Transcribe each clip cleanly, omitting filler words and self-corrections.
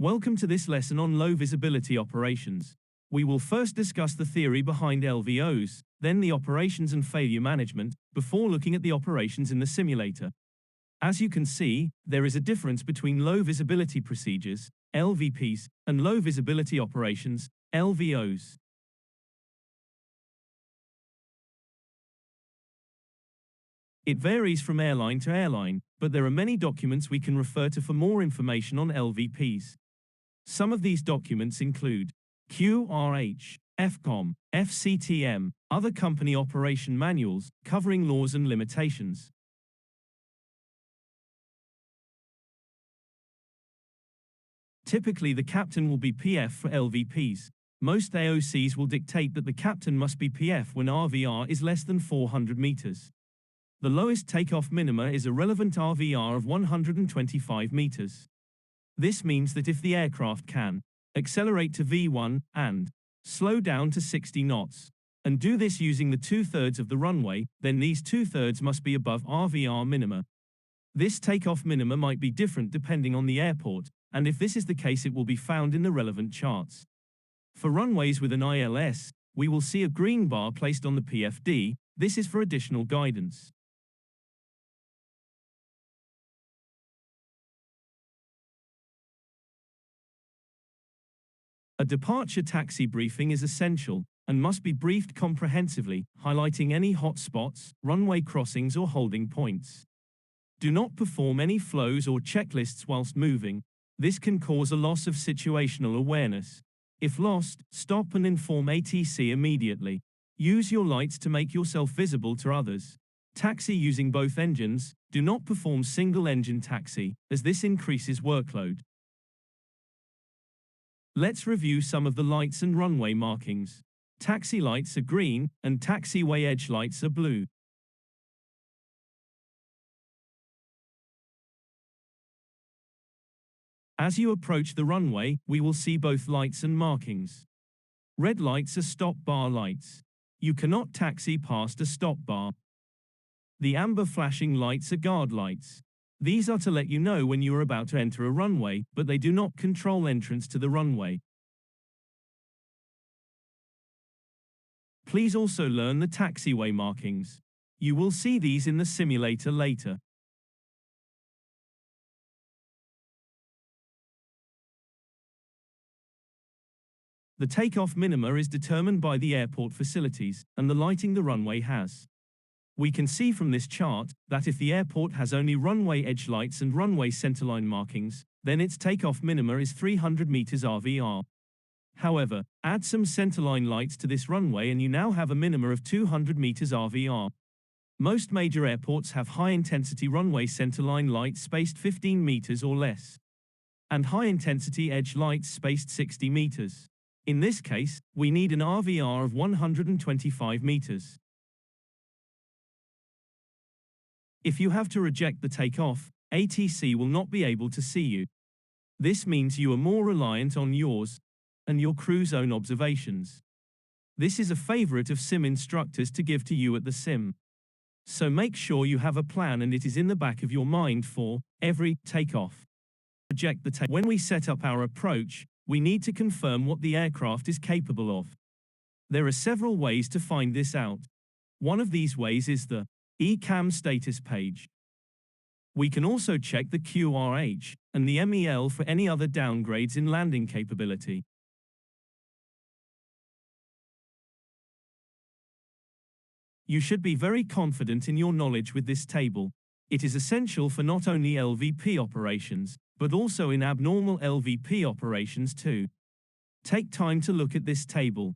Welcome to this lesson on low visibility operations. We will first discuss the theory behind LVOs, then the operations and failure management, before looking at the operations in the simulator. As you can see, there is a difference between low visibility procedures, LVPs, and low visibility operations, LVOs. It varies from airline to airline, but there are many documents we can refer to for more information on LVPs. Some of these documents include QRH, FCOM, FCTM, other company operation manuals covering laws and limitations. Typically, the captain will be PF for LVPs. Most AOCs will dictate that the captain must be PF when RVR is less than 400 meters. The lowest takeoff minima is a relevant RVR of 125 meters. This means that if the aircraft can accelerate to V1 and slow down to 60 knots, and do this using the 2/3 of the runway, then these 2/3 must be above RVR minima. This takeoff minima might be different depending on the airport, and if this is the case, it will be found in the relevant charts. For runways with an ILS, we will see a green bar placed on the PFD. This is for additional guidance. A departure taxi briefing is essential and must be briefed comprehensively, highlighting any hot spots, runway crossings or holding points. Do not perform any flows or checklists whilst moving. This can cause a loss of situational awareness. If lost, stop and inform ATC immediately. Use your lights to make yourself visible to others. Taxi using both engines. Do not perform single-engine taxi, as this increases workload. Let's review some of the lights and runway markings. Taxi lights are green, and taxiway edge lights are blue. As you approach the runway, we will see both lights and markings. Red lights are stop bar lights. You cannot taxi past a stop bar. The amber flashing lights are guard lights. These are to let you know when you are about to enter a runway, but they do not control entrance to the runway. Please also learn the taxiway markings. You will see these in the simulator later. The takeoff minima is determined by the airport facilities and the lighting the runway has. We can see from this chart that if the airport has only runway edge lights and runway centerline markings, then its takeoff minima is 300 meters RVR. However, add some centerline lights to this runway and you now have a minima of 200 meters RVR. Most major airports have high-intensity runway centerline lights spaced 15 meters or less, and high-intensity edge lights spaced 60 meters. In this case, we need an RVR of 125 meters. If you have to reject the takeoff, ATC will not be able to see you. This means you are more reliant on yours and your crew's own observations. This is a favorite of sim instructors to give to you at the sim. So make sure you have a plan and it is in the back of your mind for every takeoff. Reject the takeoff. When we set up our approach, we need to confirm what the aircraft is capable of. There are several ways to find this out. One of these ways is the ECAM status page. We can also check the QRH and the MEL for any other downgrades in landing capability. You should be very confident in your knowledge with this table. It is essential for not only LVP operations, but also in abnormal LVP operations too. Take time to look at this table.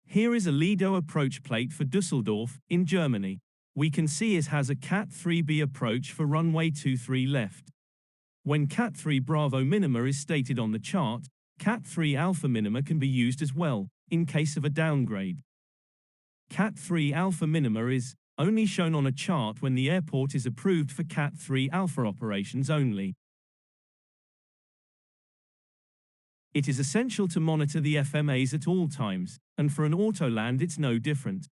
Here is a Lido approach plate for Düsseldorf, in Germany. We can see it has a Cat 3B approach for runway 23 left. When Cat 3 Bravo minima is stated on the chart, Cat 3 Alpha minima can be used as well, in case of a downgrade. Cat 3 Alpha minima is only shown on a chart when the airport is approved for Cat 3 Alpha operations only. It is essential to monitor the FMAs at all times, and for an autoland it's no different.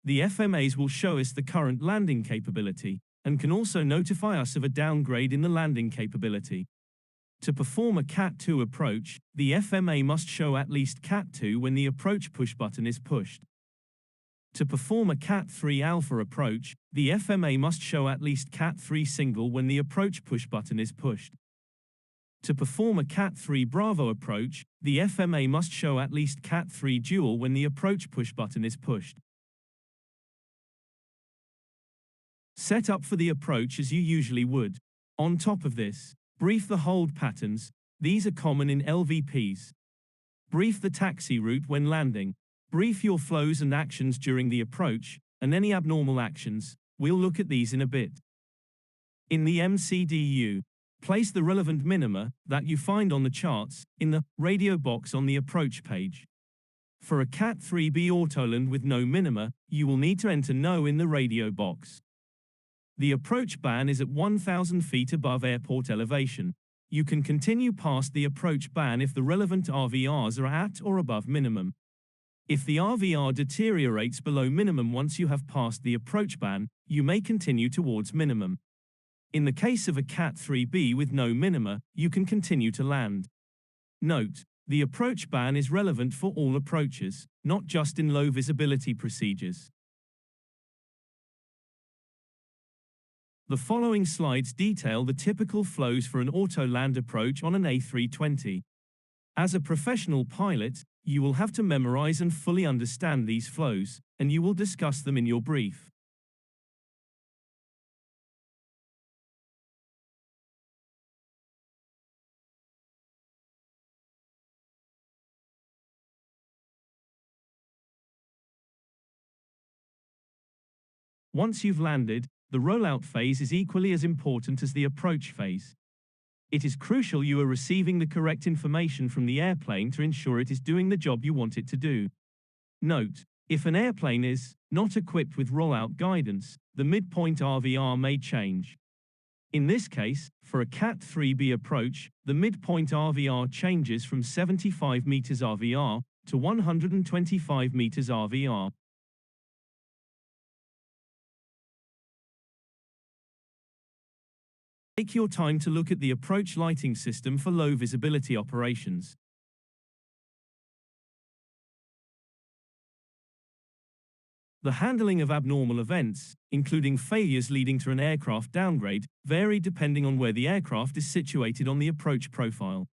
The FMAs will show us the current landing capability, and can also notify us of a downgrade in the landing capability. To perform a Cat-2 approach, the FMA must show at least Cat-2 when the approach push button is pushed. To perform a Cat-3 Alpha approach, the FMA must show at least Cat-3 single when the approach push button is pushed. To perform a Cat-3 Bravo approach, the FMA must show at least Cat-3 dual when the approach push button is pushed. Set up for the approach as you usually would. On top of this, brief the hold patterns. These are common in LVPs. Brief the taxi route when landing. Brief your flows and actions during the approach, and any abnormal actions. We'll look at these in a bit. In the MCDU, place the relevant minima that you find on the charts in the radio box on the approach page. For a Cat-3B autoland with no minima, you will need to enter no in the radio box. The approach ban is at 1,000 feet above airport elevation. You can continue past the approach ban if the relevant RVRs are at or above minimum. If the RVR deteriorates below minimum once you have passed the approach ban, you may continue towards minimum. In the case of a Cat-3B with no minima, you can continue to land. Note, the approach ban is relevant for all approaches, not just in low visibility procedures. The following slides detail the typical flows for an auto-land approach on an A320. As a professional pilot, you will have to memorize and fully understand these flows, and you will discuss them in your brief. Once you've landed, the rollout phase is equally as important as the approach phase. It is crucial you are receiving the correct information from the airplane to ensure it is doing the job you want it to do. Note, if an airplane is not equipped with rollout guidance, the midpoint RVR may change. In this case, for a Cat-3B approach, the midpoint RVR changes from 75 meters RVR to 125 meters RVR. Take your time to look at the approach lighting system for low visibility operations. The handling of abnormal events, including failures leading to an aircraft downgrade, vary depending on where the aircraft is situated on the approach profile.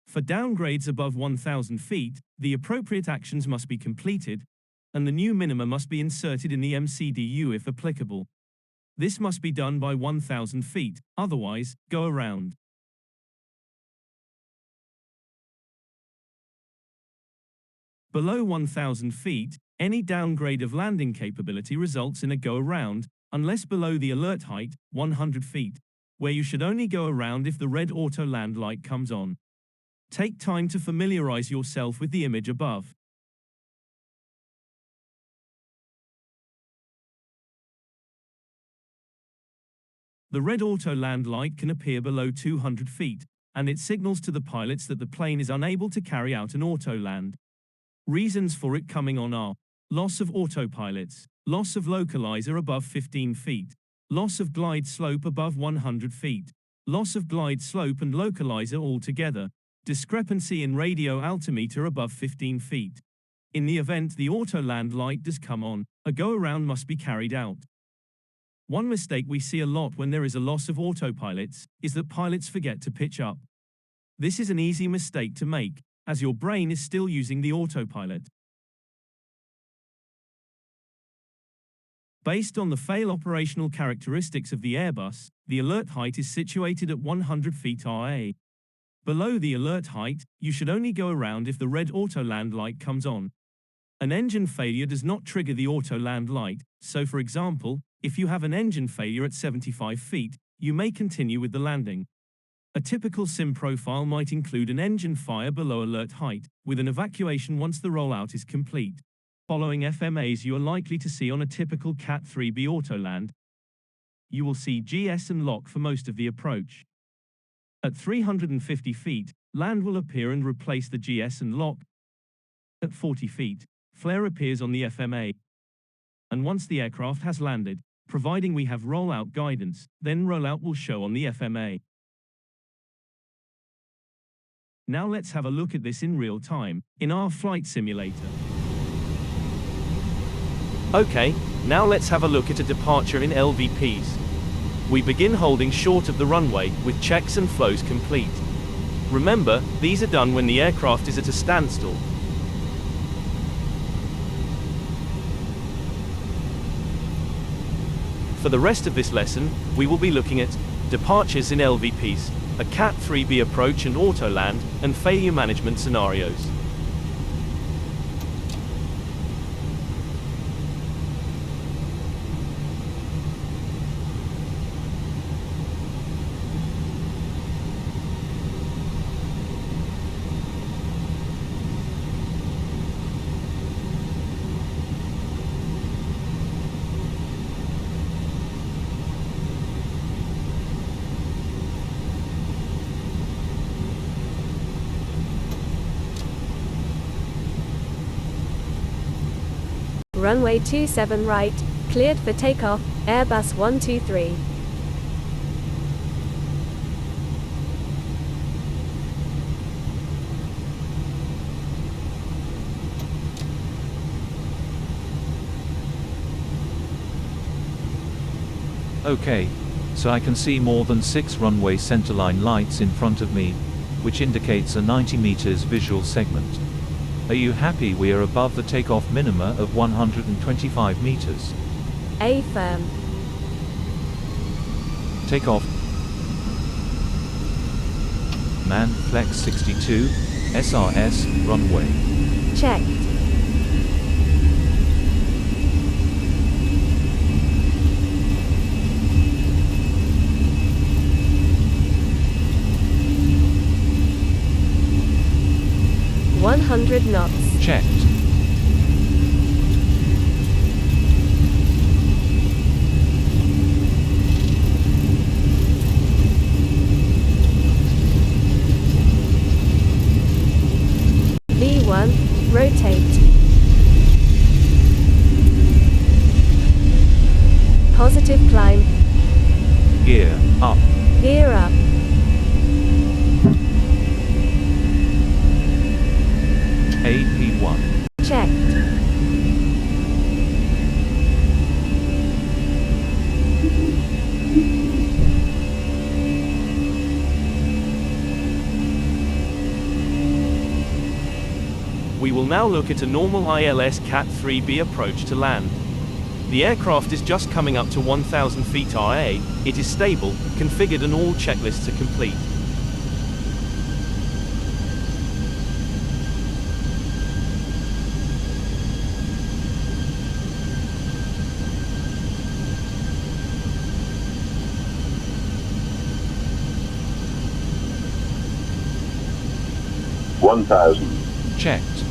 For downgrades above 1,000 feet, the appropriate actions must be completed, and the new minima must be inserted in the MCDU if applicable. This must be done by 1,000 feet, otherwise, go around. Below 1,000 feet, any downgrade of landing capability results in a go around, unless below the alert height, 100 feet, where you should only go around if the red auto land light comes on. Take time to familiarize yourself with the image above. The red auto land light can appear below 200 feet, and it signals to the pilots that the plane is unable to carry out an auto land. Reasons for it coming on are loss of autopilots, loss of localizer above 15 feet, loss of glide slope above 100 feet, loss of glide slope and localizer altogether, discrepancy in radio altimeter above 15 feet. In the event the auto land light does come on, a go-around must be carried out. One mistake we see a lot when there is a loss of autopilots is that pilots forget to pitch up. This is an easy mistake to make, as your brain is still using the autopilot. Based on the fail operational characteristics of the Airbus, the alert height is situated at 100 feet RA. Below the alert height, you should only go around if the red auto land light comes on. An engine failure does not trigger the auto land light, so for example, if you have an engine failure at 75 feet, you may continue with the landing. A typical sim profile might include an engine fire below alert height, with an evacuation once the rollout is complete. Following FMAs you are likely to see on a typical Cat-3B autoland. You will see GS and lock for most of the approach. At 350 feet, land will appear and replace the GS and lock. At 40 feet, flare appears on the FMA. And once the aircraft has landed, providing we have rollout guidance, then rollout will show on the FMA. Now let's have a look at this in real time, in our flight simulator. Okay, now let's have a look at a departure in LVPs. We begin holding short of the runway, with checks and flows complete. Remember, these are done when the aircraft is at a standstill. For the rest of this lesson, we will be looking at departures in LVPs, a Cat 3B approach and auto land, and failure management scenarios. Runway 27 right, cleared for takeoff, Airbus 123. Okay, so I can see more than 6 runway centerline lights in front of me, which indicates a 90 meters visual segment. Are you happy we are above the takeoff minima of 125 meters? Affirm. Takeoff. Man flex 62, SRS, runway. Checked. .100 knots. Checked. V1, rotate. Positive climb. Gear up. Gear up. AP1. Checked. We will now look at a normal ILS Cat 3B approach to land. The aircraft is just coming up to 1,000 feet RA, it is stable, configured and all checklists are complete. Checked.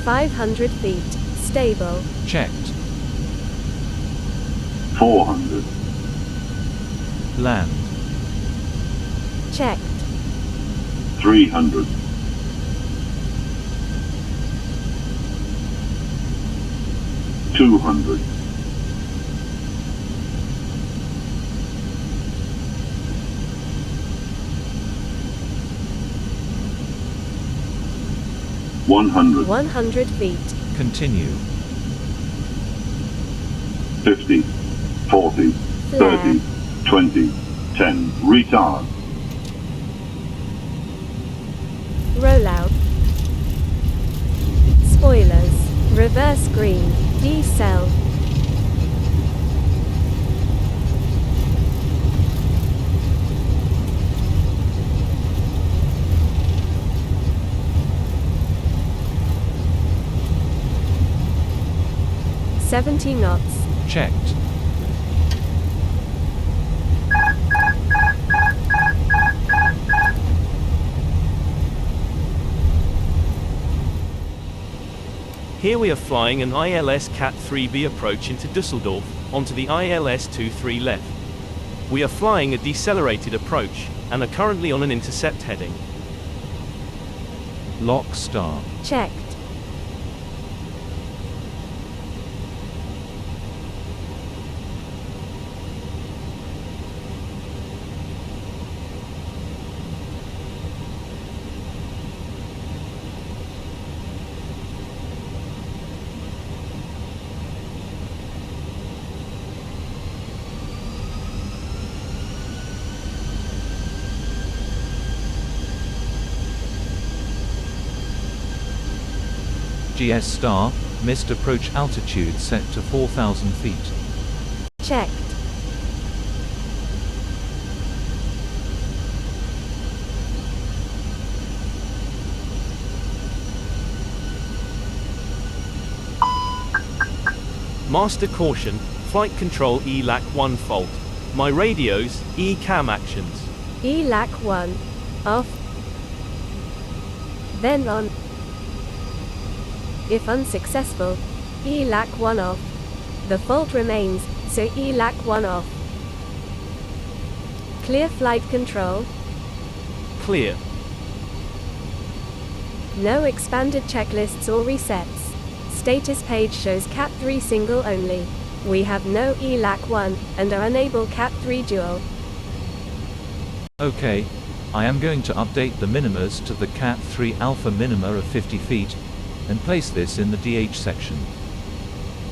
.500 feet, stable. Checked. 400. Land. Checked. 300. 200. 100. 100 feet. Continue. 50. 40. Flare. 30. 20. 10. Retard. rollout, spoilers, reverse green, decel, "70 knots, Checked. Here we are flying an ILS Cat 3B approach into Dusseldorf, onto the ILS 23 left. We are flying a decelerated approach, and are currently on an intercept heading. Lock star. checked, GS star, missed approach altitude set to 4,000 feet. checked, Master caution, flight control ELAC 1 fault. My radios, E-cam actions. ELAC 1, off, then on. If unsuccessful, ELAC 1 off. The fault remains, so ELAC 1 off. Clear flight control, Clear. no expanded checklists or resets. Status page shows Cat 3 single only. We have no ELAC 1, and are unable Cat 3 dual. Okay, I am going to update the minimas to the Cat 3 Alpha minima of 50 feet, and place this in the DH section.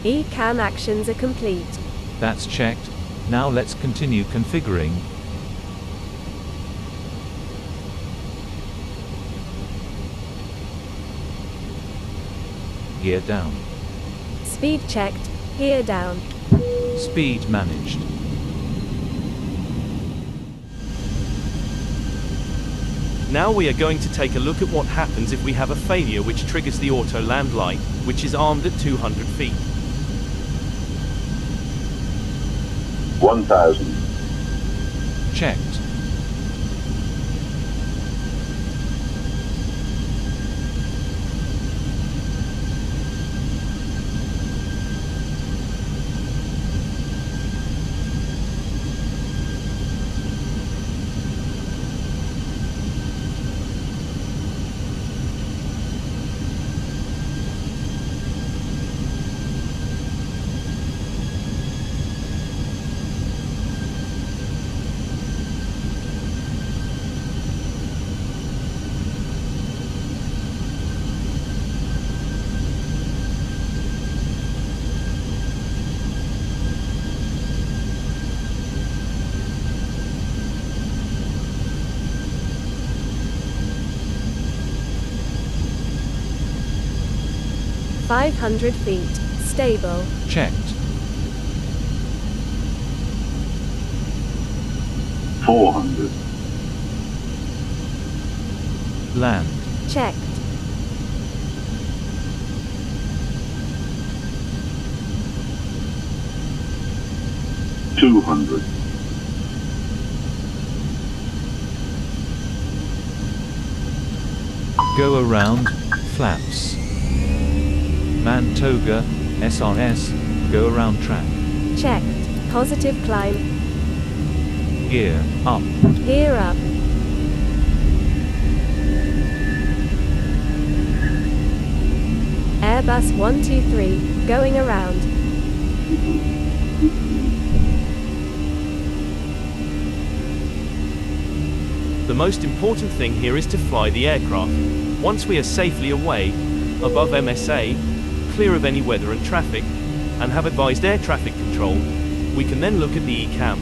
E-cam actions are complete. That's checked. Now let's continue configuring. Gear down. Speed checked, gear down. Speed managed. Now we are going to take a look at what happens if we have a failure which triggers the auto land light, which is armed at 200 feet. 1,000. Checked. "500 feet, stable, Checked. 400. Land. checked, Two 200. Go around, flaps. Mantoga, SRS, go around track. checked, positive climb, Gear, up. gear up, Airbus 123, going around, The most important thing here is to fly the aircraft. Once we are safely away, above MSA, clear of any weather and traffic, and have advised air traffic control, we can then look at the E-cam.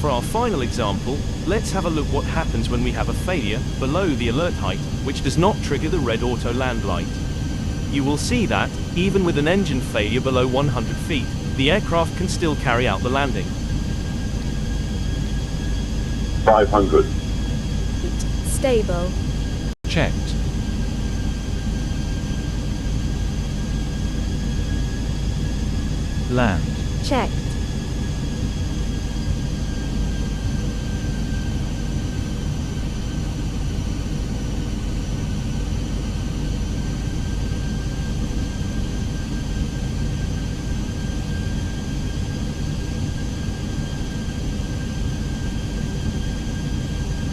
For our final example, let's have a look what happens when we have a failure below the alert height, which does not trigger the red auto land light. You will see that, even with an engine failure below 100 feet, the aircraft can still carry out the landing. 500. Stable. Checked. Land. Checked.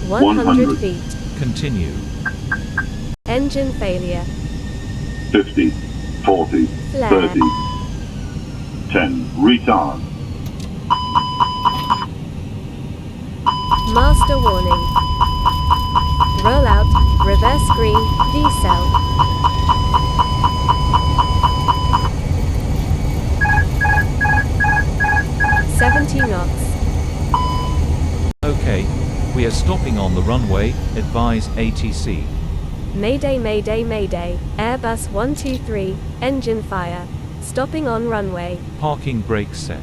One 100 feet. Continue. Engine failure. 50, 40, Flare. 30, 10, retard, Master warning. Rollout. Reverse green. Decel. $70 knots. Okay, we are stopping on the runway, advise ATC. Mayday, mayday, mayday. Airbus 123, engine fire. Stopping on runway. Parking brake set.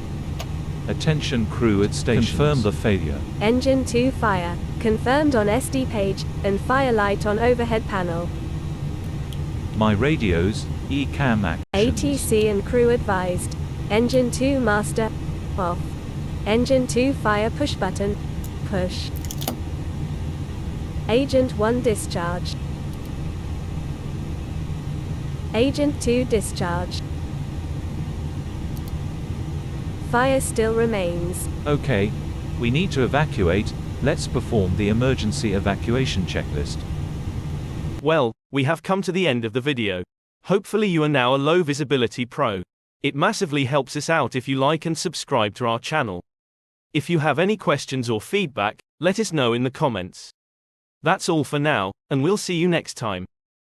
Attention crew at station. Confirm the failure. Engine 2 fire. Confirmed on SD page, and fire light on overhead panel. My radios, ECAM actions. ATC and crew advised. Engine 2 master. Off. Engine 2 fire push button. Push. Agent 1 discharged. Agent 2 discharged. Fire still remains. Okay, we need to evacuate, let's perform the emergency evacuation checklist. Well, we have come to the end of the video. Hopefully you are now a low visibility pro. It massively helps us out if you like and subscribe to our channel. If you have any questions or feedback, let us know in the comments. That's all for now, and we'll see you next time.